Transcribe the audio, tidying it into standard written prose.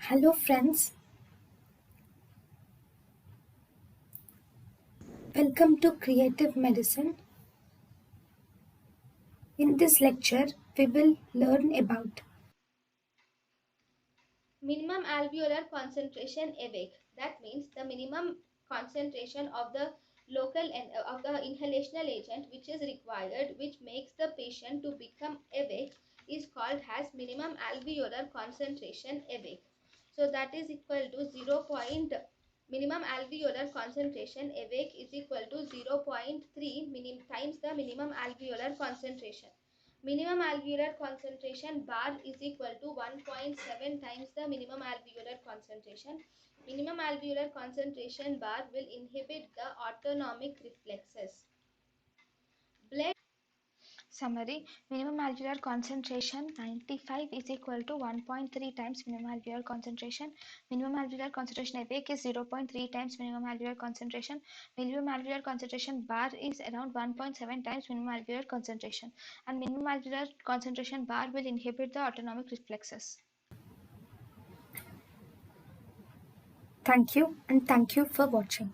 Hello, friends. Welcome to Creative Medicine. In this lecture, we will learn about Minimum alveolar concentration awake. That means the minimum concentration of the of the inhalational agent which is required, which makes the patient to become awake, is called as minimum alveolar concentration awake. So that is equal to 0. Minimum alveolar concentration awake is equal to 0.3 times the minimum alveolar concentration. Minimum alveolar concentration bar is equal to 1.7 times the minimum alveolar concentration. Minimum alveolar concentration bar will inhibit the autonomic reflexes. Blood Summary: minimum alveolar concentration 95 is equal to 1.3 times minimum alveolar concentration. Minimum alveolar concentration awake is 0.3 times minimum alveolar concentration. Minimum alveolar concentration bar is around 1.7 times minimum alveolar concentration, and minimum alveolar concentration bar will inhibit the autonomic reflexes. thank you and thank you for watching.